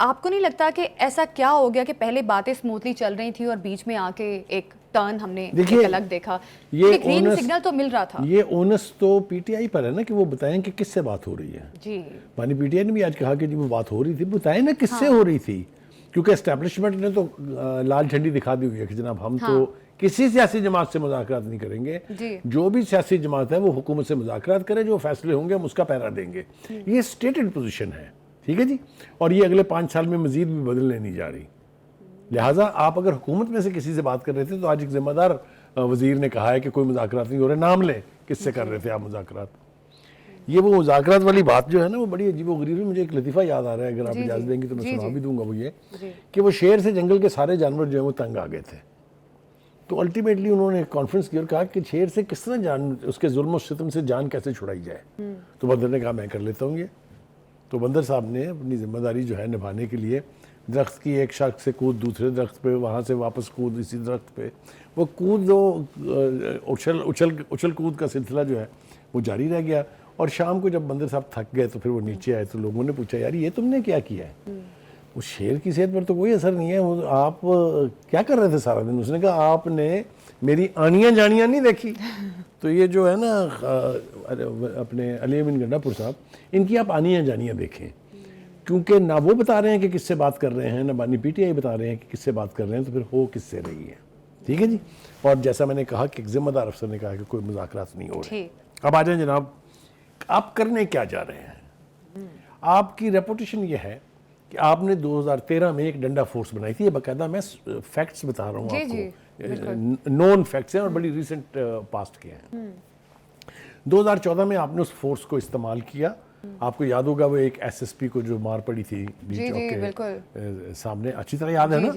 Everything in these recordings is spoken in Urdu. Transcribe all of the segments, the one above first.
آپ کو نہیں لگتا کہ ایسا کیا ہو گیا کہ پہلے باتیں سموتھلی چل رہی تھی اور بیچ میں آ کے ایک ٹرن ہم نے ایک الگ دیکھا؟ یہ گرین سگنل تو مل رہا تھا. یہ اونس تو پی ٹی آئی پر ہے نا کہ وہ بتائیں کہ کس سے بات ہو رہی ہے. جی پانی پی ٹی آئی نے بھی آج کہا کہ جی وہ بات ہو رہی تھی, بتائیں نا کس سے ہو رہی تھی, کیونکہ اسٹیبلشمنٹ نے تو لال جھنڈی دکھا دی ہوئی ہے کہ جناب ہم تو کسی سیاسی جماعت سے مذاکرات نہیں کریں گے. جو بھی سیاسی جماعت ہے وہ حکومت سے مذاکرات کرے, جو فیصلے ہوں گے ہم اس کا پیرا دیں گے. یہ اسٹیٹڈ پوزیشن ہے, ٹھیک ہے جی, اور یہ اگلے 5 سال میں مزید بھی بدلنے نہیں جا رہی. لہٰذا آپ اگر حکومت میں سے کسی سے بات کر رہے تھے تو آج ایک ذمہ دار وزیر نے کہا ہے کہ کوئی مذاکرات نہیں ہو رہے, نام لیں کس سے کر رہے تھے آپ مذاکرات. یہ وہ مذاکرات والی بات جو ہے نا وہ بڑی عجیب و غریب ہے. مجھے ایک لطیفہ یاد آ رہا ہے, اگر آپ اجازت دیں گے تو میں سنا بھی دوں گا. وہ یہ کہ وہ شیر سے جنگل کے سارے جانور جو ہیں وہ تنگ آ گئے تھے, تو الٹیمیٹلی انہوں نے کانفرنس کی اور کہا کہ شیر سے کس طرح اس کے ظلم و ستم سے جان کیسے چھڑائی جائے. تو بندر نے کہا میں کر لیتا ہوں یہ. تو بندر صاحب نے اپنی ذمہ داری جو ہے نبھانے کے لیے درخت کی ایک شاخ سے کود دوسرے درخت پہ, وہاں سے واپس کود اسی درخت پہ, وہ کود اچھل کود کا سلسلہ جو ہے وہ جاری رہ گیا. اور شام کو جب بندر صاحب تھک گئے تو پھر وہ نیچے آئے تو لوگوں نے پوچھا یار یہ تم نے کیا کیا ہے؟ اس شیر کی صحت پر تو کوئی اثر نہیں ہے, وہ آپ کیا کر رہے تھے سارا دن؟ اس نے کہا آپ نے میری آنیاں جانیاں نہیں دیکھی. تو یہ جو ہے نا اپنے علی امین گنڈا پور صاحب, ان کی آپ آنیاں جانیاں دیکھیں, کیونکہ نہ وہ بتا رہے ہیں کہ کس سے بات کر رہے ہیں, نہ بانی پی ٹی آئی بتا رہے ہیں کہ کس سے بات کر رہے ہیں, تو پھر ہو کس سے رہی ہے. ٹھیک ہے جی. اور جیسا میں نے کہا کہ ایک ذمہ دار افسر نے کہا کہ کوئی مذاکرات نہیں ہو رہے. اب آ جائیں جناب, آپ کرنے کیا جا رہے ہیں؟ آپ کی ریپوٹیشن یہ ہے کہ آپ نے 2013 میں ایک ڈنڈا فورس بنائی تھی. یہ باقاعدہ میں فیکٹس بتا رہا ہوں آپ کو, نون فیکٹس ہیں اور بڑی ریسنٹ پاسٹ کے ہیں. 2014 میں آپ نے اس فورس کو استعمال کیا. آپ کو یاد ہوگا وہ ایک ایس ایس پی کو جو مار پڑی تھی بی چوک کے سامنے, اچھی طرح یاد ہے نا,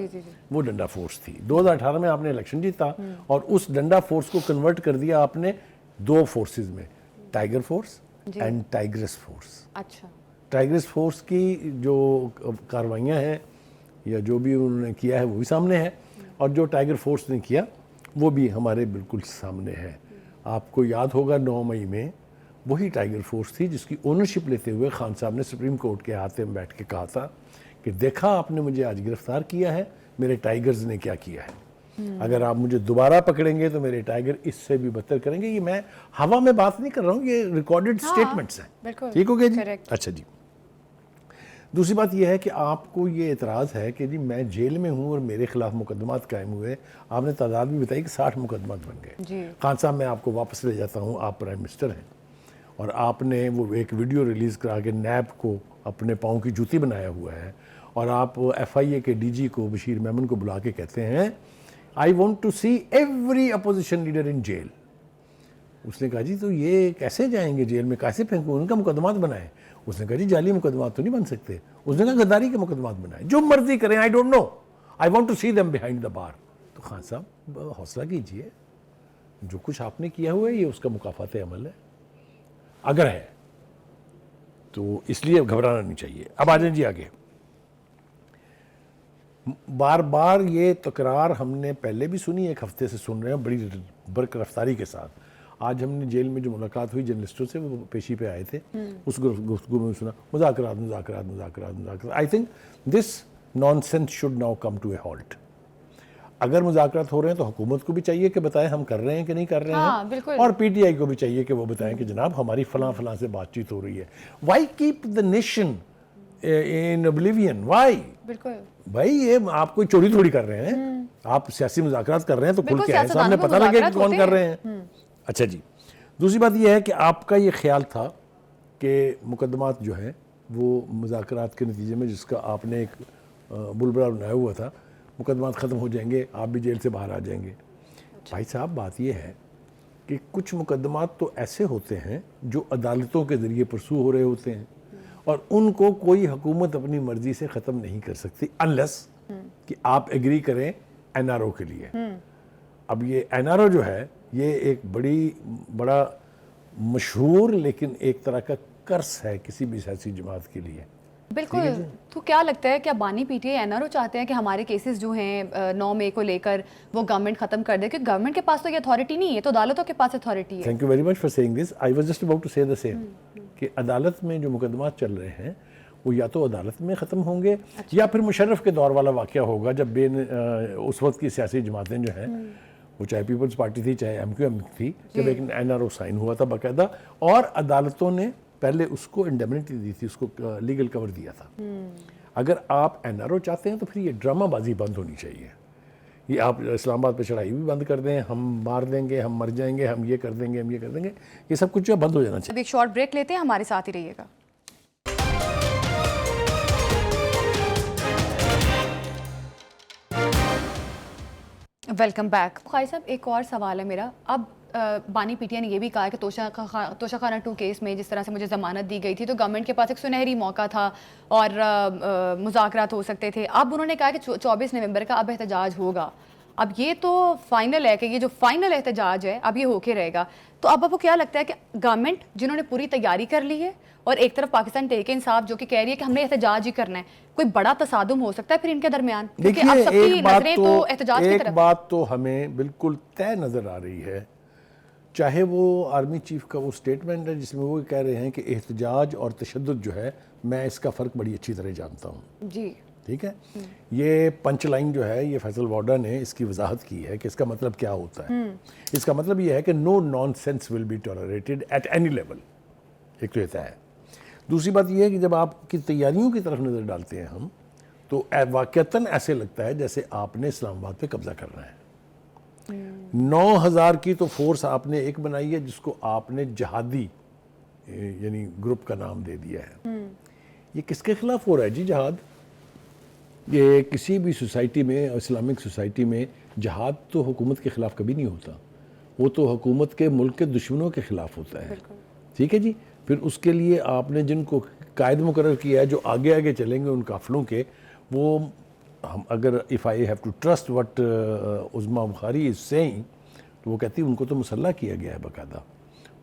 وہ ڈنڈا فورس تھی. 2018 میں آپ نے الیکشن جیتا اور اس ڈنڈا فورس کو کنورٹ کر دیا آپ نے 2 فورسز میں, tiger force and Tigers force. اچھا, ٹائیگرس فورس کی جو کاروائیاں ہیں یا جو بھی انہوں نے کیا ہے وہ بھی سامنے ہے, اور جو ٹائیگر فورس نے کیا وہ بھی ہمارے بالکل سامنے ہے. آپ کو یاد ہوگا 9 مئی میں وہی ٹائیگر فورس تھی جس کی اونرشپ لیتے ہوئے خان صاحب نے سپریم کورٹ کے ہاتھ میں بیٹھ کے کہا تھا کہ دیکھا آپ نے مجھے آج گرفتار کیا ہے, میرے ٹائیگرز نے کیا کیا ہے, اگر آپ مجھے دوبارہ پکڑیں گے تو میرے ٹائیگر اس سے بھی بدتر کریں گے. یہ میں ہوا میں بات نہیں کر رہا ہوں, یہ ریکارڈڈ سٹیٹمنٹس ہیں. ٹھیک ہو گیا جی. اچھا جی, دوسری بات یہ ہے کہ آپ کو یہ اعتراض ہے کہ جی میں جیل میں ہوں اور میرے خلاف مقدمات قائم ہوئے. آپ نے تعداد بھی بتائی کہ 60 مقدمات بن گئے. خان صاحب میں آپ کو واپس لے جاتا ہوں, آپ پرائم منسٹر ہیں اور آپ نے وہ ایک ویڈیو ریلیز کرا کے نیب کو اپنے پاؤں کی جوتی بنایا ہوا ہے, اور آپ ایف آئی اے کے ڈی جی کو بشیر میمن کو بلا کے کہتے ہیں I want to see every opposition leader in jail. اس نے کہا جی تو یہ کیسے جائیں گے جیل میں, کیسے پھینکوں, ان کا مقدمات بنائیں. اس نے کہا جی جعلی مقدمات تو نہیں بن سکتے. اس نے کہا غداری کے مقدمات بنائیں, جو مرضی کریں, I don't know, I want to see them behind the bar. تو خان صاحب حوصلہ کیجئے, جو کچھ آپ نے کیا ہوا ہے یہ اس کا مکافات عمل ہے, اگر ہے تو اس لیے گھبرانا نہیں چاہیے. اب آ جائیں جی آگے. بار بار یہ تکرار ہم نے پہلے بھی سنی, ایک ہفتے سے سن رہے ہیں بڑی برق رفتاری کے ساتھ. آج ہم نے جیل میں جو ملاقات ہوئی جرنلسٹوں سے, وہ پیشی پہ آئے تھے, اس گفتگو میں سنا مذاکرات مذاکرات مذاکرات مذاکرات. I think this nonsense should now come to a halt. اگر مذاکرات ہو رہے ہیں تو حکومت کو بھی چاہیے کہ بتائیں ہم کر رہے ہیں کہ نہیں کر رہے ہیں, اور پی ٹی آئی کو بھی چاہیے کہ وہ بتائیں کہ جناب ہماری فلاں فلاں سے بات چیت ہو رہی ہے. Why keep the nation in oblivion, why? بھائی یہ آپ کوئی چوری تھوڑی کر رہے ہیں, آپ سیاسی مذاکرات کر رہے ہیں تو کھل کے آئے, سامنے پتہ لگے کہ کون کر رہے ہیں. اچھا جی, دوسری بات یہ ہے کہ آپ کا یہ خیال تھا کہ مقدمات جو ہیں وہ مذاکرات کے نتیجے میں, جس کا آپ نے ایک بلبلا بنایا ہوا تھا, مقدمات ختم ہو جائیں گے, آپ بھی جیل سے باہر آ جائیں گے. بھائی صاحب بات یہ ہے کہ کچھ مقدمات تو ایسے ہوتے ہیں جو عدالتوں کے ذریعے پرسو ہو رہے ہوتے ہیں, اور ان کو کوئی حکومت اپنی مرضی سے ختم نہیں کر سکتی انلیس کہ آپ ایگری کریں این آر او کے لیے. اب یہ این آر او جو ہے یہ ایک بڑا مشہور لیکن ایک طرح کا کرس ہے کسی بھی سیاسی جماعت کے لیے. بالکل. تو کیا لگتا ہے کیا بانی P T I N R O چاہتے ہیں کہ ہمارے کیسز جو ہیں 9 مئی کو لے کر وہ گورنمنٹ ختم کر دے, کیونکہ گورنمنٹ کے پاس تو یہ اتھارٹی نہیں ہے, تو عدالتوں کے پاس اتھارٹی ہے. Thank you very much for seeing this. I was just about to say the same کہ عدالت میں جو مقدمات چل رہے ہیں وہ یا تو عدالت میں ختم ہوں گے یا پھر مشرف کے دور والا واقعہ ہوگا جب اس وقت کی سیاسی جماعتیں جو ہیں وہ چاہے پیپلز پارٹی تھی چاہے ایم کیو ایم تھی، جب ایک NRO سائن ہوا تھا باقاعدہ اور عدالتوں نے پہلے اس کو انڈیمنٹی دی تھی، اس کو لیگل کور دیا تھا. اگر آپ NRO چاہتے ہیں تو پھر یہ ڈرامہ بازی بند ہونی چاہیے. یہ آپ اسلام آباد پہ چڑھائی بھی بند کر دیں، ہم مار دیں گے، ہم مر جائیں گے، ہم یہ کر دیں گے، ہم یہ کر دیں گے، یہ سب کچھ جو بند ہو جانا چاہیے. اب ایک شارٹ بریک لیتے ہیں، ہمارے ساتھ ہی رہیے گا. Welcome back. بخاری صاحب ایک اور سوال ہے میرا. اب بانی پی ٹی آئی نے یہ بھی کہا کہ توشہ خانہ 2 کیس میں جس طرح سے مجھے ضمانت دی گئی تھی تو گورنمنٹ کے پاس ایک سنہری موقع تھا اور مذاکرات ہو سکتے تھے. اب انہوں نے کہا کہ 24 نومبر کا اب احتجاج ہوگا. اب یہ تو فائنل ہے کہ یہ جو فائنل احتجاج ہے اب یہ ہو کے رہے گا. تو اب آپ کو کیا لگتا ہے کہ گورنمنٹ جنہوں نے پوری تیاری کر لی ہے اور ایک طرف پاکستان تحریک انصاف جو کہ کہہ رہی ہے کہ ہم نے احتجاج ہی کرنا ہے، کوئی بڑا تصادم ہو سکتا ہے پھر ان کے درمیان؟ کیونکہ اب سب کی نظریں تو احتجاج کی طرف. ایک بات تو ہمیں بالکل طے نظر آ رہی ہے، چاہے وہ آرمی چیف کا وہ سٹیٹمنٹ ہے جس میں وہ کہہ رہے ہیں کہ احتجاج اور تشدد جو ہے میں اس کا فرق بڑی اچھی طرح جانتا ہوں. جی ٹھیک ہے. یہ پنچ لائن جو ہے یہ فیصل وارڈا نے اس کی وضاحت کی ہے کہ اس کا مطلب کیا ہوتا ہے. اس کا مطلب یہ ہے کہ no nonsense will be tolerated at any level. ایک تو یہ ہے. دوسری بات یہ ہے کہ جب آپ کی تیاریوں کی طرف نظر ڈالتے ہیں ہم تو واقعتاً ایسے لگتا ہے جیسے آپ نے اسلام آباد پہ قبضہ کرنا ہے. 9000 کی تو فورس آپ نے ایک بنائی ہے جس کو آپ نے جہادی یعنی گروپ کا نام دے دیا ہے. یہ کس کے خلاف ہو رہا ہے جی جہاد؟ یہ کسی بھی سوسائٹی میں اسلامک سوسائٹی میں جہاد تو حکومت کے خلاف کبھی نہیں ہوتا، وہ تو حکومت کے ملک کے دشمنوں کے خلاف ہوتا ہے. ٹھیک ہے جی. پھر اس کے لیے آپ نے جن کو قائد مقرر کیا ہے جو آگے آگے چلیں گے ان قافلوں کے، وہ ہم اگر if I have to trust what Uzma Bukhari is saying تو وہ کہتی ہے ان کو تو مسلح کیا گیا ہے باقاعدہ.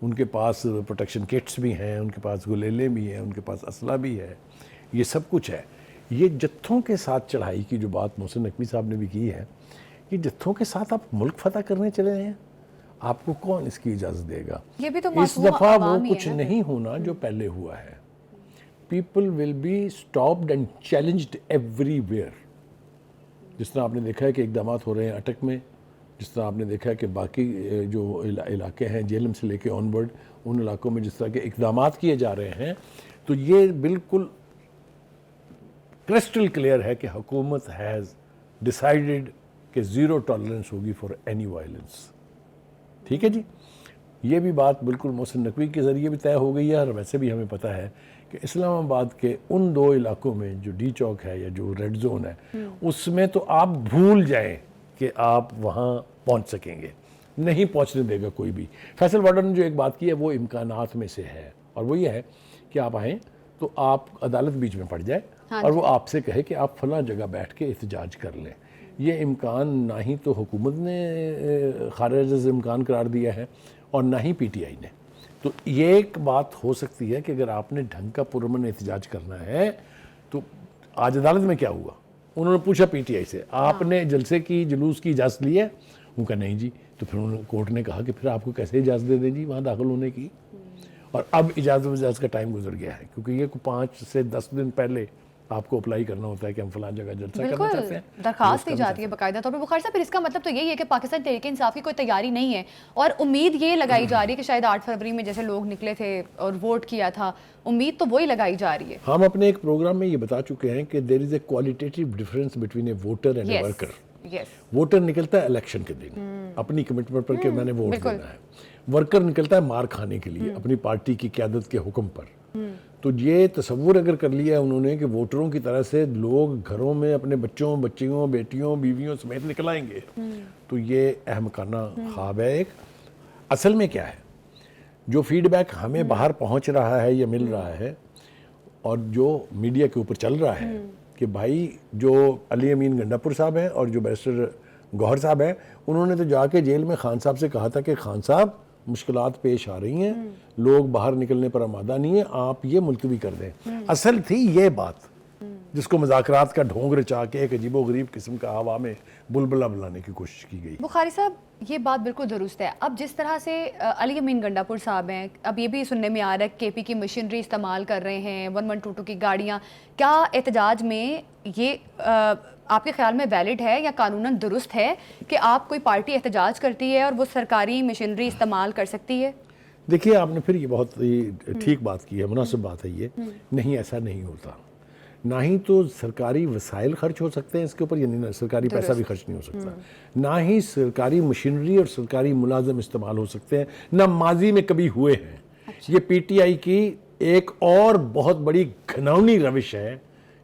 ان کے پاس پروٹیکشن کٹس بھی ہیں، ان کے پاس گلیلے بھی ہیں، ان کے پاس اسلحہ بھی ہے، یہ سب کچھ ہے. یہ جتھوں کے ساتھ چڑھائی کی جو بات محسن نقوی صاحب نے بھی کی ہے، یہ جتھوں کے ساتھ آپ ملک فتح کرنے چلے ہیں، آپ کو کون اس کی اجازت دے گا؟ یہ بھی تو اس دفعہ وہ کچھ نہیں ہونا جو پہلے ہوا ہے. People will be stopped and challenged everywhere. جس طرح آپ نے دیکھا ہے کہ اقدامات ہو رہے ہیں اٹک میں، جس طرح آپ نے دیکھا ہے کہ باقی جو علاقے ہیں جیلم سے لے کے آن ورڈ ان علاقوں میں جس طرح کے اقدامات کیے جا رہے ہیں، تو یہ بالکل کرسٹل کلیئر ہے کہ حکومت ہیز ڈیسائیڈڈ کہ زیرو ٹالرنس ہوگی فار اینی وائلنس. ٹھیک ہے جی. یہ بھی بات بالکل محسن نقوی کے ذریعے بھی طے ہو گئی ہے اور ویسے بھی ہمیں پتہ ہے کہ اسلام آباد کے ان 2 علاقوں میں جو ڈی چوک ہے یا جو ریڈ زون ہے اس میں تو آپ بھول جائیں کہ آپ وہاں پہنچ سکیں گے، نہیں پہنچنے دے گا کوئی بھی. فیصل وارڈا نے جو ایک بات کی ہے وہ امکانات میں سے ہے اور وہ یہ ہے کہ آپ آئیں تو آپ عدالت بیچ میں پڑ جائے اور وہ آپ سے کہے کہ آپ فلاں جگہ بیٹھ کے احتجاج کر لیں. یہ امکان نہ ہی تو حکومت نے خارج از امکان قرار دیا ہے اور نہ ہی پی ٹی آئی نے. تو یہ ایک بات ہو سکتی ہے کہ اگر آپ نے ڈھنگ کا پرامن احتجاج کرنا ہے تو آج عدالت میں کیا ہوا، انہوں نے پوچھا پی ٹی آئی سے آپ نے جلسے کی جلوس کی اجازت لی ہے؟ ان کا نہیں جی. تو پھر انہوں نے کورٹ نے کہا کہ پھر آپ کو کیسے اجازت دے دیں جی وہاں داخل ہونے کی. اور اب اجازت کا ٹائم گزر گیا ہے کیونکہ یہ 5 سے 10 دن پہلے آپ کو اپلائی کرنا ہوتا ہے کہ ہم فلاں جگہ جلسہ کرنا چاہتے ہیں، درخواست دی جاتی ہے باقاعدہ طور پر. بخاری صاحب پھر اس کا مطلب تو یہی ہے کہ پاکستان تحریک انصاف کی کوئی تیاری نہیں ہے اور امید یہ لگائی جا رہی ہے کہ شاید 8 فروری میں جیسے لوگ نکلے تھے اور ووٹ کیا تھا، امید تو وہی لگائی جا رہی ہے. ہم اپنے ایک پروگرام میں یہ بتا چکے ہیں کہ there is a qualitative difference between a voter and a worker. Voter نکلتا ہے الیکشن کے دن اپنی کمٹمنٹ پر کہ میں نے ووٹ دینا ہے، ورکر نکلتا ہے مار کھانے کے لیے اپنی پارٹی کی قیادت کے حکم پر. تو یہ تصور اگر کر لیا ہے انہوں نے کہ ووٹروں کی طرح سے لوگ گھروں میں اپنے بچوں بچیوں بیٹیوں بیویوں سمیت نکل آئیں گے تو یہ احمقانہ خواب ہے. ایک اصل میں کیا ہے جو فیڈ بیک ہمیں باہر پہنچ رہا ہے یا مل رہا ہے اور جو میڈیا کے اوپر چل رہا ہے کہ بھائی جو علی امین گنڈاپور صاحب ہیں اور جو بیرسٹر گوہر صاحب ہیں انہوں نے تو جا کے جیل میں خان صاحب سے کہا تھا کہ خان صاحب مشکلات پیش آ رہی ہیں، لوگ باہر نکلنے پر آمادہ نہیں ہیں، آپ یہ ملتوی کر دیں. اصل تھی یہ بات جس کو مذاکرات کا ڈھونگ رچا کے ایک عجیب و غریب قسم کا ہوا میں بلبلہ بلانے کی کوشش کی گئی. بخاری صاحب یہ بات بالکل درست ہے. اب جس طرح سے علی امین گنڈاپور صاحب ہیں, اب یہ بھی سننے میں آ رہا ہے کہ پی کی مشینری استعمال کر رہے ہیں, 1122 کی گاڑیاں, کیا احتجاج میں یہ آپ کے خیال میں ویلڈ ہے یا قانوناً درست ہے کہ آپ کوئی پارٹی احتجاج کرتی ہے اور وہ سرکاری مشینری استعمال کر سکتی ہے؟ دیکھیے آپ نے پھر یہ بہت ٹھیک بات کی ہے, مناسب بات ہے یہ. نہیں, ایسا نہیں ہوتا. نہ ہی تو سرکاری وسائل خرچ ہو سکتے ہیں اس کے اوپر, یعنی سرکاری پیسہ بھی خرچ نہیں ہو سکتا. نہ ہی سرکاری مشینری اور سرکاری ملازم استعمال ہو سکتے ہیں, نہ ماضی میں کبھی ہوئے ہیں. یہ پی ٹی آئی کی ایک اور بہت بڑی گھناؤنی روش ہے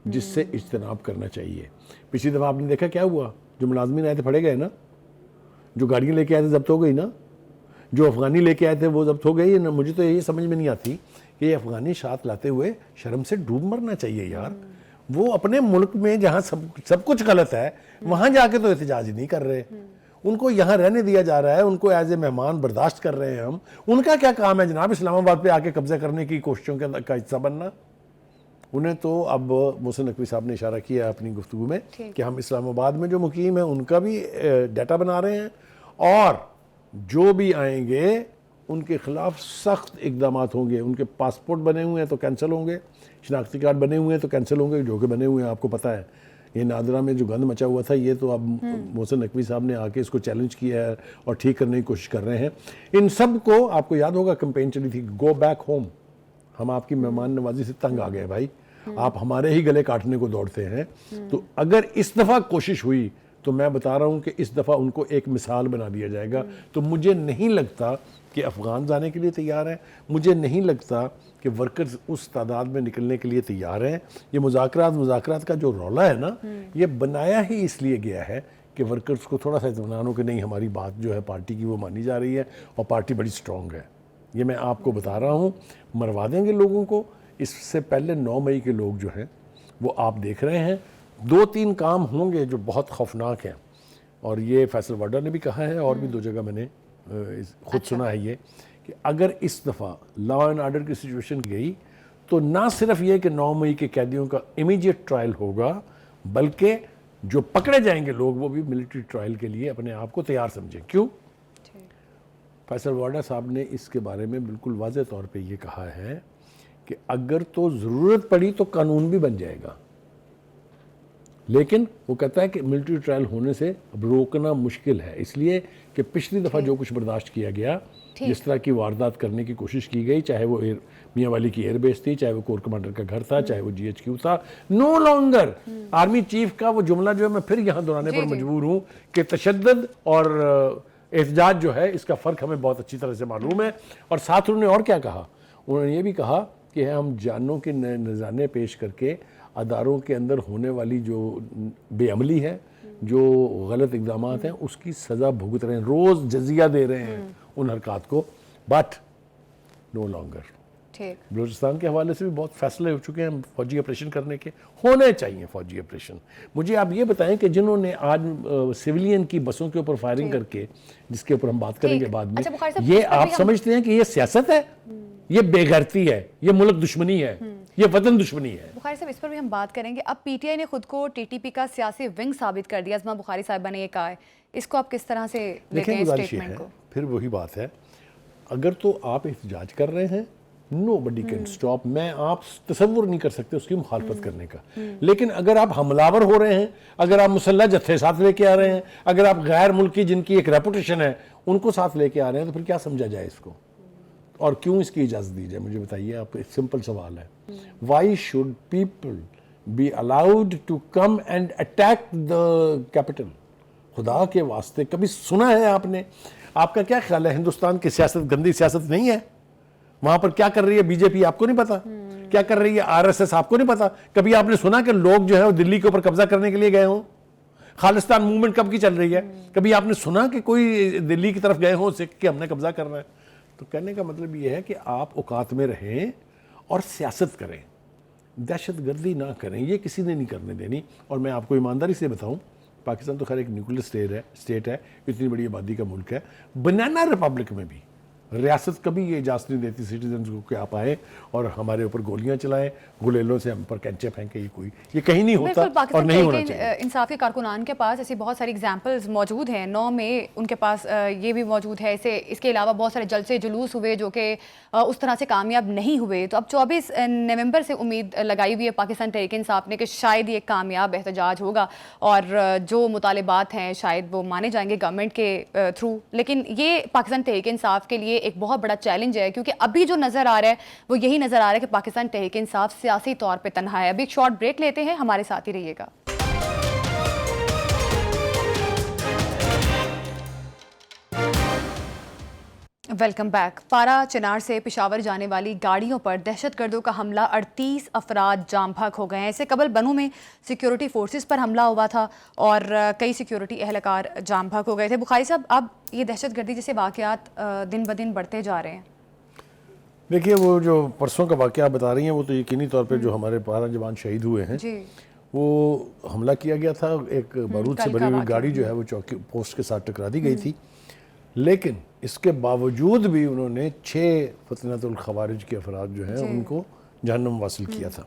جس سے اجتناب کرنا چاہیے. پچھلی دفعہ آپ نے دیکھا کیا ہوا, جو ملازمین آئے تھے پھڑے گئے نا, جو گاڑیاں لے کے آئے تھے ضبط ہو گئی نا, جو افغانی لے کے آئے تھے وہ ضبط ہو گئی نا. مجھے تو یہ سمجھ میں نہیں آتی کہ یہ افغانی ساتھ لاتے ہوئے شرم سے ڈوب مرنا چاہیے یار. وہ اپنے ملک میں جہاں سب کچھ غلط ہے وہاں جا کے تو احتجاج نہیں کر رہے. ان کو یہاں رہنے دیا جا رہا ہے, ان کو ایز اے مہمان برداشت کر رہے ہیں ہم. ان کا کیا کام ہے جناب اسلام آباد پہ آ کے قبضہ کرنے کی کوششوں کا حصہ بننا؟ انہیں تو اب محسن نقوی صاحب نے اشارہ کیا اپنی گفتگو میں کہ ہم اسلام آباد میں جو مقیم ہیں ان کا بھی ڈیٹا بنا رہے ہیں, اور جو بھی آئیں گے ان کے خلاف سخت اقدامات ہوں گے. ان کے پاسپورٹ بنے ہوئے ہیں تو کینسل ہوں گے, شناختی کارڈ بنے ہوئے ہیں تو کینسل ہوں گے, جو کہ بنے ہوئے ہیں آپ کو پتہ ہے. یہ نادرہ میں جو گند مچا ہوا تھا یہ تو اب محسن نقوی صاحب نے آ کے اس کو چیلنج کیا ہے اور ٹھیک کرنے کی کوشش کر رہے ہیں. ان سب کو آپ کو یاد ہوگا کمپین چلی تھی گو بیک ہوم, ہم آپ کی مہمان نوازی سے تنگ آ گئے بھائی, آپ ہمارے ہی گلے کاٹنے کو دوڑتے ہیں. تو اگر اس دفعہ کوشش ہوئی تو میں بتا رہا ہوں کہ اس دفعہ ان کو ایک مثال بنا دیا جائے گا. تو مجھے نہیں لگتا کہ افغان جانے کے لیے تیار ہیں, مجھے نہیں لگتا کہ ورکرز اس تعداد میں نکلنے کے لیے تیار ہیں. یہ مذاکرات کا جو رولا ہے نا, یہ بنایا ہی اس لیے گیا ہے کہ ورکرز کو تھوڑا سا اطمینان ہو کہ نہیں ہماری بات جو ہے پارٹی کی وہ مانی جا رہی ہے اور پارٹی بڑی سٹرونگ ہے. یہ میں آپ کو بتا رہا ہوں, مروا دیں گے لوگوں کو. اس سے پہلے 9 مئی کے لوگ جو ہیں وہ آپ دیکھ رہے ہیں 2-3 کام ہوں گے جو بہت خوفناک ہیں, اور یہ فیصل وارڈر نے بھی کہا ہے اور بھی 2 جگہ میں نے خود سنا ہے یہ کہ اگر اس دفعہ لا اینڈ آرڈر کی سچویشن گئی تو نہ صرف یہ کہ 9 مئی کے قیدیوں کا امیجیٹ ٹرائل ہوگا, بلکہ جو پکڑے جائیں گے لوگ وہ بھی ملٹری ٹرائل کے لیے اپنے آپ کو تیار سمجھیں. کیوں؟ فیصل وارڈر صاحب نے اس کے بارے میں بالکل واضح طور پہ یہ کہا ہے کہ اگر تو ضرورت پڑی تو قانون بھی بن جائے گا, لیکن وہ کہتا ہے کہ ملٹری ٹرائل ہونے سے اب روکنا مشکل ہے, اس لیے کہ پچھلی دفعہ جو کچھ برداشت کیا گیا, جس طرح کی واردات کرنے کی کوشش کی گئی, چاہے وہ میاں والی کی ایئر بیس تھی, چاہے وہ کور کمانڈر کا گھر تھا, چاہے وہ جی ایچ کیو تھا, نو لانگر آرمی چیف کا وہ جملہ جو ہے میں پھر یہاں دہرانے پر مجبور ہوں کہ تشدد اور احتجاج جو ہے اس کا فرق ہمیں بہت اچھی طرح سے معلوم ہے. اور ساتھ انہوں نے اور کیا کہا, انہوں نے یہ بھی کہا کہ ہم جانوں کے نذرانے پیش کر کے اداروں کے اندر ہونے والی جو بے عملی ہے, جو غلط اقدامات ہیں, اس کی سزا بھگت رہے ہیں, روز جزیہ دے رہے ہیں ان حرکات کو, بٹ نو لانگر. بلوچستان کے حوالے سے بھی بہت فیصلے ہو چکے ہیں فوجی آپریشن کرنے کے, ہونے چاہیے فوجی آپریشن. مجھے آپ یہ بتائیں کہ جنہوں نے آج سویلین کی بسوں کے اوپر فائرنگ کر کے, جس کے اوپر ہم بات کریں گے بعد میں, یہ آپ سمجھتے ہیں کہ یہ سیاست ہے, یہ بے غیرتی ہے, یہ ملک دشمنی ہے, یہ وطن دشمنی ہے؟ بخاری صاحب اس پر بھی ہم بات کریں گے. اب پی ٹی آئی نے خود کو ٹی ٹی پی کا سیاسی ونگ ثابت کر دیا, ازما بخاری صاحبہ نے یہ کہا ہے, اس کو آپ کس طرح سے لیتے ہیں اسٹیٹمنٹ کو؟ پھر وہی بات ہے, اگر تو آپ احتجاج کر رہے ہیں نو بڈی کین اسٹاپ, میں آپ تصور نہیں کر سکتے اس کی مخالفت کرنے کا, لیکن اگر آپ حملہ ور ہو رہے ہیں, اگر آپ مسلح جتھے ساتھ لے کے آ رہے ہیں, اگر آپ غیر ملکی جن کی ایک ریپوٹیشن ہے ان کو ساتھ لے کے آ رہے ہیں, تو پھر کیا سمجھا جائے اس کو, اور کیوں اس کی اجازت دی جائے؟ مجھے بتائیے, آپ ایک سمپل سوال ہے, why should people be allowed to come and attack the capital? خدا کے واسطے کبھی سنا ہے آپ نے؟ آپ کا کیا خیال ہے ہندوستان کی سیاست گندی سیاست نہیں ہے؟ وہاں پر کیا کر رہی ہے بی جے پی آپ کو نہیں پتا؟ کیا کر رہی ہے آر ایس ایس آپ کو نہیں پتا؟ کبھی آپ نے سنا کہ لوگ جو ہے وہ دلی کے اوپر قبضہ کرنے کے لیے گئے ہوں؟ خالصتان موومنٹ کب کی چل رہی ہے؟ کبھی آپ نے سنا کہ کوئی دلی کی طرف گئے ہوں سکھ کہ ہم نے قبضہ کرنا ہے؟ تو کہنے کا مطلب یہ ہے کہ آپ اوقات میں رہیں اور سیاست کریں, دہشت گردی نہ کریں, یہ کسی نے نہیں کرنے دینی. اور میں آپ کو ایمانداری سے بتاؤں, پاکستان تو خیر ایک نیوکلیر اسٹیٹ ہے, اتنی بڑی آبادی کا ملک ہے. بنانا ریپبلک میں بھی ریاست کبھی یہ اجازت نہیں دیتی سٹیزنز کو کہ آپ آئیں اور ہمارے اوپر گولیاں چلائیں, گلیلوں سے ہم پر کینچے پھینکیں, یہ کہیں نہیں ہوتا اور نہیں ہونا چاہیے. انصاف کے کارکنان کے پاس ایسی بہت ساری ایگزامپلز موجود ہیں. 9 میں ان کے پاس یہ بھی موجود ہے. اس کے علاوہ بہت سارے جلسے جلوس ہوئے جو کہ اس طرح سے کامیاب نہیں ہوئے. تو اب 24 نومبر سے امید لگائی ہوئی ہے پاکستان تحریک انصاف نے کہ شاید یہ کامیاب احتجاج ہوگا اور جو مطالبات ہیں شاید وہ مانے جائیں گے گورنمنٹ کے تھرو. لیکن یہ پاکستان تحریک انصاف کے لیے ایک بہت بڑا چیلنج ہے, کیونکہ ابھی جو نظر آ رہا ہے وہ یہی نظر آ رہا ہے کہ پاکستان تحریک انصاف سیاسی طور پہ تنہا ہے. ابھی ایک شارٹ بریک لیتے ہیں, ہمارے ساتھ ہی رہیے گا. Welcome back. پارا چنار سے پشاور جانے والی گاڑیوں پر دہشت گردوں کا حملہ, 38 افراد جام بھاگ ہو گئے ہیں. اس سے قبل بنوں میں سیکیورٹی فورسز پر حملہ ہوا تھا اور کئی سیکیورٹی اہلکار جام بھاگ ہو گئے تھے. بخاری صاحب, اب یہ دہشت گردی جیسے واقعات دن بدن بڑھتے جا رہے ہیں. دیکھیے وہ جو پرسوں کا واقعہ بتا رہی ہیں وہ تو یقینی طور پہ جو ہمارے 12 جوان شہید ہوئے ہیں وہ حملہ کیا گیا تھا. ایک بارود سے بھری ہوئی گاڑی جو ہے وہ چوکی پوسٹ کے ساتھ ٹکرا دی گئی تھی, لیکن اس کے باوجود بھی انہوں نے 6 فتنۃ الخوارج کے افراد جو ہیں ان کو جہنم واصل کیا تھا.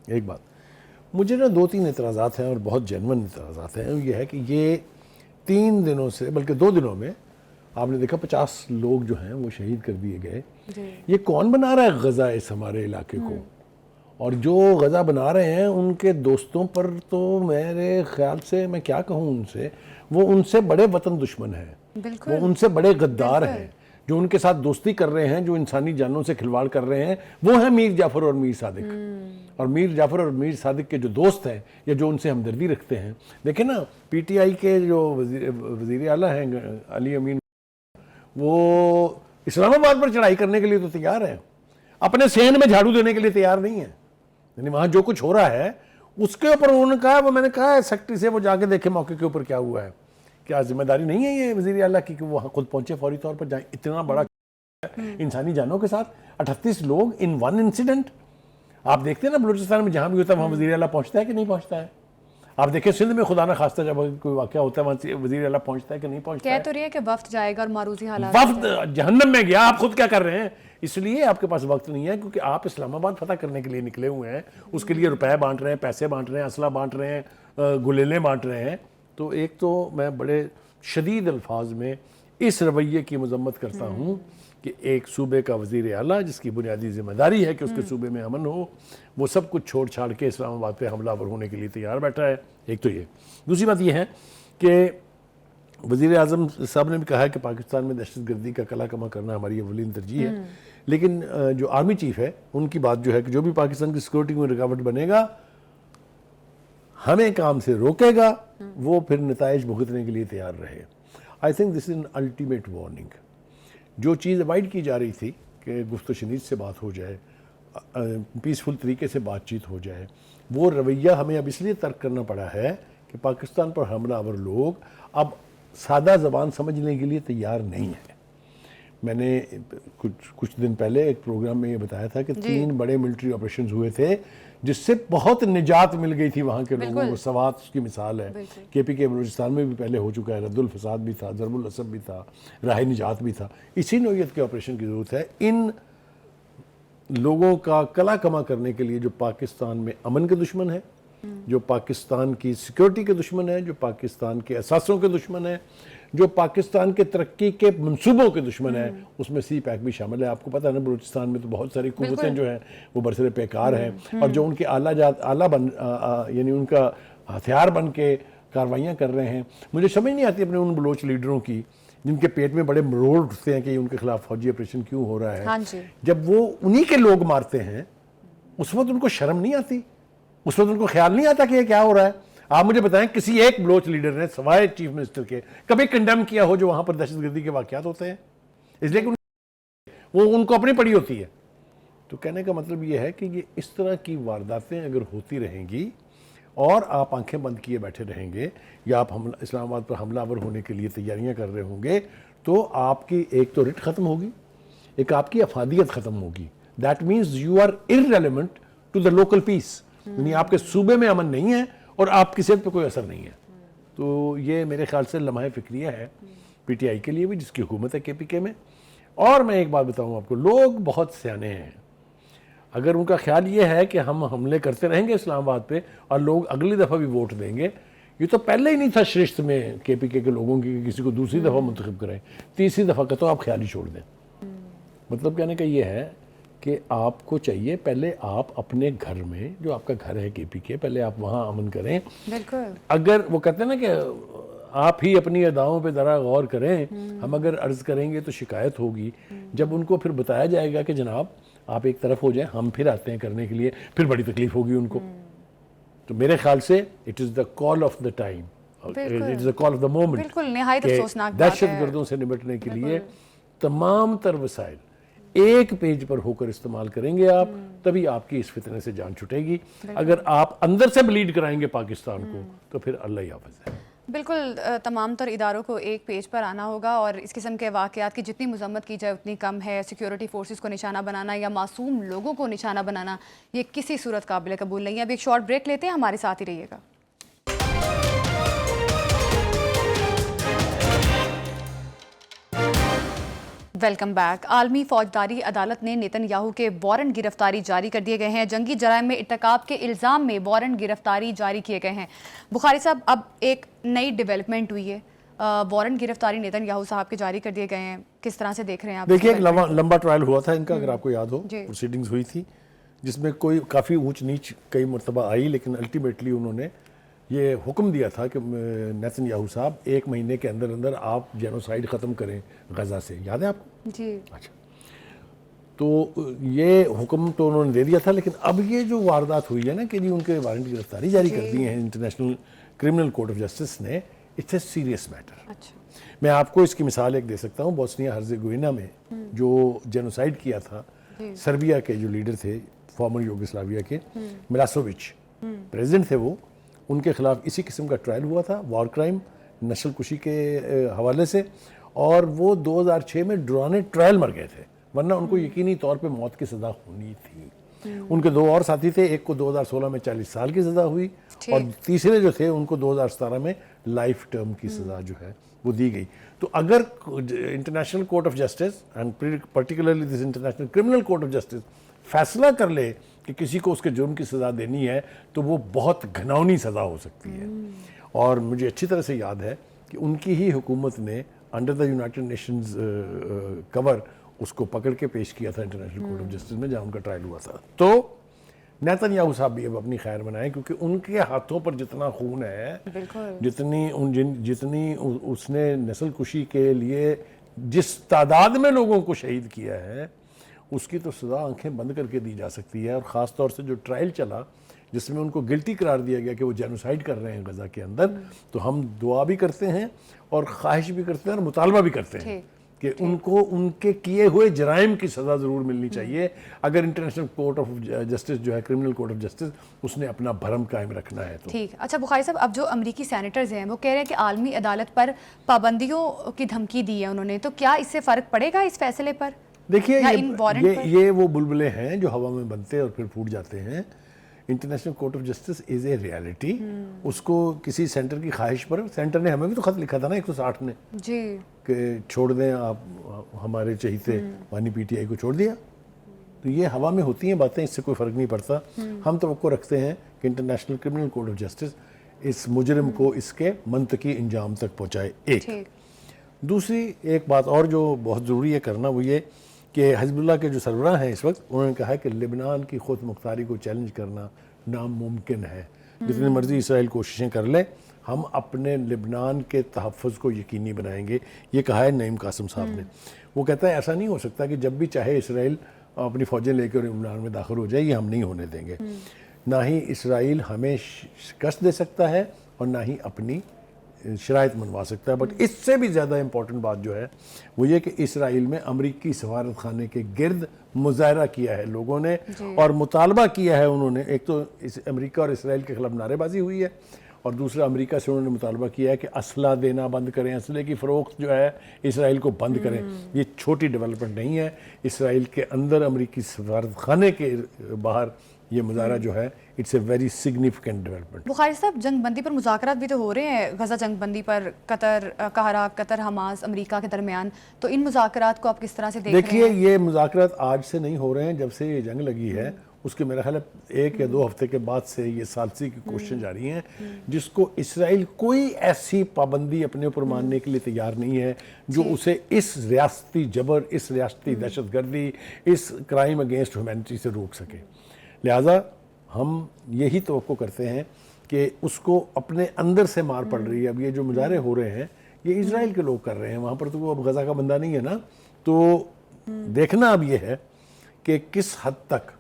ایک بات مجھے نا 2-3 اعتراضات ہیں اور بہت جینون اعتراضات ہیں. یہ ہے کہ یہ 3 دنوں سے بلکہ 2 دنوں میں آپ نے دیکھا 50 لوگ جو ہیں وہ شہید کر دیے گئے. یہ کون بنا رہا ہے غزہ اس ہمارے علاقے کو؟ اور جو غزہ بنا رہے ہیں ان کے دوستوں پر تو میرے خیال سے میں کیا کہوں ان سے, وہ ان سے بڑے وطن دشمن ہیں, وہ ان سے بڑے غدار ہیں. جو ان کے ساتھ دوستی کر رہے ہیں, جو انسانی جانوں سے کھلواڑ کر رہے ہیں, وہ ہیں میر جعفر اور میر صادق. اور میر جعفر اور میر صادق کے جو دوست ہیں یا جو ان سے ہمدردی رکھتے ہیں, دیکھیں نا پی ٹی آئی کے جو وزیر اعلیٰ ہیں علی امین, وہ اسلام آباد پر چڑھائی کرنے کے لیے تو تیار ہیں, اپنے سین میں جھاڑو دینے کے لیے تیار نہیں ہیں. یعنی وہاں جو کچھ ہو رہا ہے اس کے اوپر انہوں نے کہا, وہ میں نے کہا ہے سیکٹری سے وہ جا کے دیکھے موقع کے اوپر کیا ہوا ہے. کیا ذمہ داری نہیں ہے یہ وزیر اعلیٰ کی کہ وہ خود پہنچے فوری طور پر جائیں؟ اتنا بڑا انسانی جانوں کے ساتھ 38 لوگ ان ون انسیڈنٹ. آپ دیکھتے ہیں نا بلوچستان میں جہاں بھی ہوتا ہے وہاں وزیر اعلیٰ پہنچتا ہے کہ نہیں پہنچتا ہے؟ آپ دیکھیں سندھ میں خدا نہ خواستہ جب کوئی واقعہ ہوتا ہے وہاں وزیر اعلیٰ پہنچتا ہے کہ نہیں پہنچتا ہے؟ کہہ تو رہی ہے کہ وفد جائے گا اور معروضی حالات وفد جہنم میں گیا. آپ خود کیا کر رہے ہیں؟ اس لیے آپ کے پاس وقت نہیں ہے کیونکہ آپ اسلام آباد فتح کرنے کے لیے نکلے ہوئے ہیں. اس کے لیے روپے بانٹ رہے ہیں, پیسے بانٹ رہے ہیں, اسلحہ بانٹ رہے ہیں, گلیلیں بانٹ رہے ہیں. تو ایک تو میں بڑے شدید الفاظ میں اس رویے کی مذمت کرتا ہوں کہ ایک صوبے کا وزیر اعلیٰ جس کی بنیادی ذمہ داری ہے کہ اس کے صوبے میں امن ہو, وہ سب کچھ چھوڑ چھاڑ کے اسلام آباد پہ حملہ آور ہونے کے لیے تیار بیٹھا ہے. ایک تو یہ. دوسری بات یہ ہے کہ وزیر اعظم صاحب نے بھی کہا ہے کہ پاکستان میں دہشت گردی کا کلا کما کرنا ہماری اولین ترجیح ہے, لیکن جو آرمی چیف ہے ان کی بات جو ہے کہ جو بھی پاکستان کی سیکورٹی میں رکاوٹ بنے گا ہمیں کام سے روکے گا, وہ پھر نتائج بھگتنے کے لیے تیار رہے. آئی think this is an ultimate warning. جو چیز اوائڈ کی جا رہی تھی کہ گفت و شنید سے بات ہو جائے, پیسفل طریقے سے بات چیت ہو جائے, وہ رویہ ہمیں اب اس لیے ترک کرنا پڑا ہے کہ پاکستان پر حملہ آور لوگ اب سادہ زبان سمجھنے کے لیے تیار نہیں ہیں. میں نے کچھ دن پہلے ایک پروگرام میں یہ بتایا تھا کہ 3 بڑے ملٹری آپریشنز ہوئے تھے جس سے بہت نجات مل گئی تھی وہاں کے لوگوں کو. سوات اس کی مثال ہے, کے پی کے بلوچستان میں بھی پہلے ہو چکا ہے, رد الفساد بھی تھا, ضرب الاسب بھی تھا, راہ نجات بھی تھا. اسی نوعیت کے آپریشن کی ضرورت ہے. ان لوگوں کا کلا کما کرنے کے لیے جو پاکستان میں امن کے دشمن ہے, جو پاکستان کی سیکورٹی کے دشمن ہے, جو پاکستان کے اثاثوں کے دشمن ہے, جو پاکستان کے ترقی کے منصوبوں کے دشمن ہیں, اس میں سی پیک بھی شامل ہے. آپ کو پتہ ہے نا بلوچستان میں تو بہت ساری قوتیں جو ہیں وہ برسر پیکار ہیں, اور جو ان کے یعنی ان کا ہتھیار بن کے کاروائیاں کر رہے ہیں. مجھے سمجھ نہیں آتی اپنے ان بلوچ لیڈروں کی جن کے پیٹ میں بڑے مروڑ اٹھتے ہیں کہ ان کے خلاف فوجی آپریشن کیوں ہو رہا ہے. جب وہ انہی کے لوگ مارتے ہیں اس وقت ان کو شرم نہیں آتی, اس وقت ان کو خیال نہیں آتا کہ یہ کیا ہو رہا ہے. آپ مجھے بتائیں کسی ایک بلوچ لیڈر نے سوائے چیف منسٹر کے کبھی کنڈیم کیا ہو جو وہاں پر دہشت گردی کے واقعات ہوتے ہیں؟ اس لیے کہ وہ ان کو اپنی پڑی ہوتی ہے. تو کہنے کا مطلب یہ ہے کہ یہ اس طرح کی وارداتیں اگر ہوتی رہیں گی اور آپ آنکھیں بند کیے بیٹھے رہیں گے یا آپ اسلام آباد پر حملہ آور ہونے کے لیے تیاریاں کر رہے ہوں گے, تو آپ کی ایک تو رٹ ختم ہوگی, ایک آپ کی افادیت ختم ہوگی. That means you are irrelevant to the local peace. یعنی آپ کے صوبے میں امن نہیں ہے اور آپ کی صحت پہ کوئی اثر نہیں ہے. تو یہ میرے خیال سے لمحہ فکریہ ہے پی ٹی آئی کے لیے بھی, جس کی حکومت ہے کے پی کے میں, اور میں ایک بات بتاؤں آپ کو, لوگ بہت سیانے ہیں. اگر ان کا خیال یہ ہے کہ ہم حملے کرتے رہیں گے اسلام آباد پہ اور لوگ اگلی دفعہ بھی ووٹ دیں گے, یہ تو پہلے ہی نہیں تھا شرشت میں کے پی کے لوگوں کی کہ کسی کو دوسری دفعہ منتخب کریں, تیسری دفعہ کا تو آپ خیال ہی چھوڑ دیں. مطلب کہنے کا یہ ہے کہ آپ کو چاہیے پہلے آپ اپنے گھر میں, جو آپ کا گھر ہے کے پی کے, پہلے آپ وہاں امن کریں. بالکل. اگر وہ کہتے ہیں نا کہ آپ ہی اپنی اداؤں پہ ذرا غور کریں, ہم اگر عرض کریں گے تو شکایت ہوگی. جب ان کو پھر بتایا جائے گا کہ جناب آپ ایک طرف ہو جائیں, ہم پھر آتے ہیں کرنے کے لیے, پھر بڑی تکلیف ہوگی ان کو. تو میرے خیال سے it is the call of the time, it is the call of the moment, بالکل نہایت افسوسناک بات ہے. دہشت گردوں سے نمٹنے کے لیے تمام تر وسائل ایک پیج پر ہو کر استعمال کریں گے آپ, تبھی آپ کی اس فتنے سے جان چھٹے گی. اگر آپ اندر سے بلیڈ کرائیں گے پاکستان کو تو پھر اللہ ہی حافظ ہے. بالکل تمام تر اداروں کو ایک پیج پر آنا ہوگا, اور اس قسم کے واقعات کی جتنی مذمت کی جائے اتنی کم ہے. سیکیورٹی فورسز کو نشانہ بنانا یا معصوم لوگوں کو نشانہ بنانا یہ کسی صورت قابل قبول نہیں ہے. اب ایک شارٹ بریک لیتے ہیں, ہمارے ساتھ ہی رہیے گا. Welcome back. عالمی فوجداری عدالت نے نیتن یاہو کے وارنٹ گرفتاری جاری کر دیے گئے ہیں. جنگی جرائم میں ارتکاب کے الزام میں وارنٹ گرفتاری جاری کیے گئے ہیں. بخاری صاحب, اب ایک نئی ڈیولپمنٹ ہوئی ہے, وارنٹ گرفتاری نیتن یاہو صاحب کے جاری کر دیے گئے ہیں. کس طرح سے دیکھ رہے ہیں آپ؟ دیکھیے ایک لمبا ٹرائل ہوا تھا ان کا, اگر آپ کو یاد ہو, پروسیڈنگز ہوئی تھی جس میں کوئی کافی اونچ نیچ کئی مرتبہ آئی, لیکن الٹیمیٹلی انہوں نے یہ حکم دیا تھا کہ نیتن یاہو صاحب 1 مہینے کے اندر اندر آپ جینوسائیڈ ختم کریں غزہ سے. یاد ہے آپ کو؟ جی. اچھا, تو یہ حکم تو انہوں نے دے دیا تھا, لیکن اب یہ جو واردات ہوئی ہے نا کہ جی ان کے وارنٹ گرفتاری جاری کر دی ہیں international criminal court of justice نے, اٹس اے سیریس میٹر. اچھا, میں آپ کو اس کی مثال ایک دے سکتا ہوں. بوسنیا ہرزیگوینا میں جو جینوسائیڈ کیا تھا سربیا کے جو لیڈر تھے فارمر یوگوسلاویا کے, ملاسووچ پریزیڈنٹ تھے وہ, ان کے خلاف اسی قسم کا ٹرائل ہوا تھا, وار کرائم, نسل کشی کے حوالے سے, اور وہ 2006 میں ڈرانے ٹرائل مر گئے تھے, ورنہ ان کو یقینی طور پہ موت کی سزا ہونی تھی. ان کے 2 اور ساتھی تھے, ایک کو 2016 میں 40 سال کی سزا ہوئی, اور تیسرے جو تھے ان کو 2017 میں لائف ٹرم کی سزا جو ہے وہ دی گئی. تو اگر international court of justice and particularly this international criminal court of justice فیصلہ کر لے کہ کسی کو اس کے جرم کی سزا دینی ہے, تو وہ بہت گھناؤنی سزا ہو سکتی ہے. اور مجھے اچھی طرح سے یاد ہے کہ ان کی ہی حکومت نے انڈر دا یونائٹڈ نیشنز کور اس کو پکڑ کے پیش کیا تھا انٹرنیشنل کورٹ آف جسٹس میں, جہاں ان کا ٹرائل ہوا تھا. تو نیتن یاہو صاحب بھی اب اپنی خیر منائیں, کیونکہ ان کے ہاتھوں پر جتنا خون ہے, جتنی اس نے نسل کشی کے لیے جس تعداد میں لوگوں کو شہید کیا ہے, اس کی تو سزا آنکھیں بند کر کے دی جا سکتی ہے. اور خاص طور سے جو ٹرائل چلا جس میں ان کو گلٹی قرار دیا گیا کہ وہ جینوسائیڈ کر رہے ہیں غزہ کے اندر, تو ہم دعا بھی کرتے ہیں اور خواہش بھی کرتے ہیں اور مطالبہ بھی کرتے ہیں کہ ان کو ان کے کیے ہوئے جرائم کی سزا ضرور ملنی چاہیے. اگر انٹرنیشنل کورٹ آف جسٹس جو ہے, کرمنل کورٹ آف جسٹس, اس نے اپنا بھرم قائم رکھنا ہے. تو ٹھیک. اچھا بخاری صاحب, اب جو امریکی سینیٹرز ہیں وہ کہہ رہے ہیں کہ عالمی عدالت پر پابندیوں کی دھمکی دی ہے انہوں نے, تو کیا اس سے فرق پڑے گا اس فیصلے پر؟ دیکھیے یہ وہ بلبلے ہیں جو ہوا میں بنتے اور پھر پھوٹ جاتے ہیں. International court of justice is a reality. اس کو کسی سینٹر کی خواہش پر, سینٹر نے ہمیں بھی تو خط لکھا تھا نا 160 نے جی کہ چھوڑ دیں آپ ہمارے چہیتے وانی پی ٹی آئی کو چھوڑ دیا. تو یہ ہوا میں ہوتی ہیں باتیں, اس سے کوئی فرق نہیں پڑتا. ہم توقع رکھتے ہیں کہ international criminal court of justice اس مجرم کو اس کے منطقی انجام تک پہنچائے. ایک دوسری ایک بات اور جو بہت ضروری ہے کرنا, وہ یہ کہ حزب اللہ کے جو سربراہ ہیں اس وقت, انہوں نے کہا ہے کہ لبنان کی خود مختاری کو چیلنج کرنا ناممکن ہے. جتنی مرضی اسرائیل کوششیں کر لے, ہم اپنے لبنان کے تحفظ کو یقینی بنائیں گے. یہ کہا ہے نعیم قاسم صاحب نے. وہ کہتا ہے ایسا نہیں ہو سکتا کہ جب بھی چاہے اسرائیل اپنی فوجیں لے کر لبنان میں داخل ہو جائے, یہ ہم نہیں ہونے دیں گے. نہ ہی اسرائیل ہمیں شکست دے سکتا ہے اور نہ ہی اپنی شرائط منوا سکتا ہے. بٹ اس سے بھی زیادہ امپورٹنٹ بات جو ہے وہ یہ کہ اسرائیل میں امریکی سفارت خانے کے گرد مظاہرہ کیا ہے لوگوں نے, اور مطالبہ کیا ہے انہوں نے. ایک تو امریکہ اور اسرائیل کے خلاف نعرے بازی ہوئی ہے, اور دوسرا امریکہ سے انہوں نے مطالبہ کیا ہے کہ اسلحہ دینا بند کریں, اسلحے کی فروخت جو ہے اسرائیل کو بند کریں. یہ چھوٹی ڈیولپمنٹ نہیں ہے, اسرائیل کے اندر امریکی سفارت خانے کے باہر یہ مظاہرہ جو ہے it's a very significant development. Bukhari صاحب, جنگ بندی پر مذاکرات بھی تو ہو رہے ہیں, غزہ جنگ بندی پر قطر, قاہرہ, قطر, حماس, امریکہ کے درمیان, تو ان مذاکرات کو آپ کس طرح سے دیکھ رہے دیکھیے ہیں؟ یہ مذاکرات آج سے نہیں ہو رہے ہیں, جب سے یہ جنگ لگی ہے اس کے میرا خیال ہے 1 یا 2 ہفتے کے بعد سے یہ ثالثی کی کوششیں جاری ہیں, جس کو اسرائیل کوئی ایسی پابندی اپنے اوپر ماننے کے لیے تیار نہیں ہے جو اسے اس ریاستی جبر, اس ریاستی دہشت گردی, اس کرائم اگینسٹ ہیومینٹی سے روک سکے. لہٰذا ہم یہی توقع کرتے ہیں کہ اس کو اپنے اندر سے مار پڑ رہی ہے. اب یہ جو مظاہرے ہو رہے ہیں یہ اسرائیل کے لوگ کر رہے ہیں, وہاں پر تو وہ اب غزہ کا بندہ نہیں ہے نا. تو دیکھنا اب یہ ہے کہ کس حد تک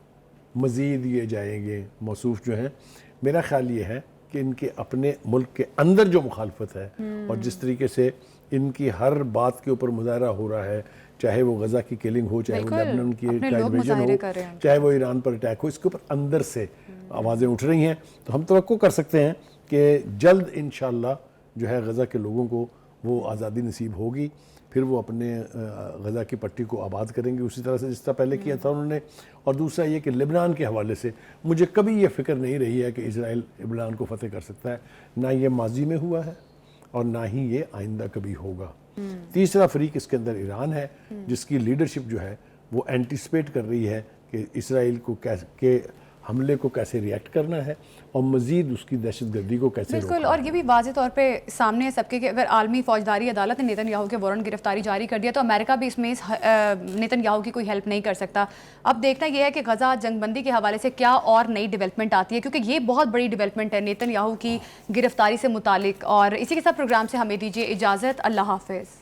مزید یہ جائیں گے موصوف جو ہیں. میرا خیال یہ ہے کہ ان کے اپنے ملک کے اندر جو مخالفت ہے اور جس طریقے سے ان کی ہر بات کے اوپر مظاہرہ ہو رہا ہے, چاہے وہ غزہ کی کلنگ ہو, چاہے وہ لیبنان کی انویژن ہو, چاہے وہ ایران پر اٹیک ہو, اس کے اوپر اندر سے آوازیں اٹھ رہی ہیں. تو ہم توقع کر سکتے ہیں کہ جلد انشاءاللہ جو ہے غزہ کے لوگوں کو وہ آزادی نصیب ہوگی, پھر وہ اپنے غزہ کی پٹی کو آباد کریں گے اسی طرح سے جس طرح پہلے کیا تھا انہوں نے. اور دوسرا یہ کہ لبنان کے حوالے سے مجھے کبھی یہ فکر نہیں رہی ہے کہ اسرائیل لبنان کو فتح کر سکتا ہے, نہ یہ ماضی میں ہوا ہے اور نہ ہی یہ آئندہ کبھی ہوگا. تیسرا فریق اس کے اندر ایران ہے, جس کی لیڈرشپ جو ہے وہ اینٹیسپیٹ کر رہی ہے کہ اسرائیل کو کے حملے کو کیسے ریئیکٹ کرنا ہے اور مزید اس کی دہشت گردی کو کیسے روکنا ہے. بالکل, اور یہ بھی واضح طور پہ سامنے ہے سب کے کہ اگر عالمی فوجداری عدالت نے نیتن یاہو کے وارنٹ گرفتاری جاری کر دیا تو امریکہ بھی اس میں نیتن یاہو کی کوئی ہیلپ نہیں کر سکتا. اب دیکھنا یہ ہے کہ غزہ جنگ بندی کے حوالے سے کیا اور نئی ڈیولپمنٹ آتی ہے, کیونکہ یہ بہت بڑی ڈیولپمنٹ ہے نیتن یاہو کی گرفتاری سے متعلق. اور اسی کے ساتھ پروگرام سے ہمیں دیجیے اجازت, اللہ حافظ.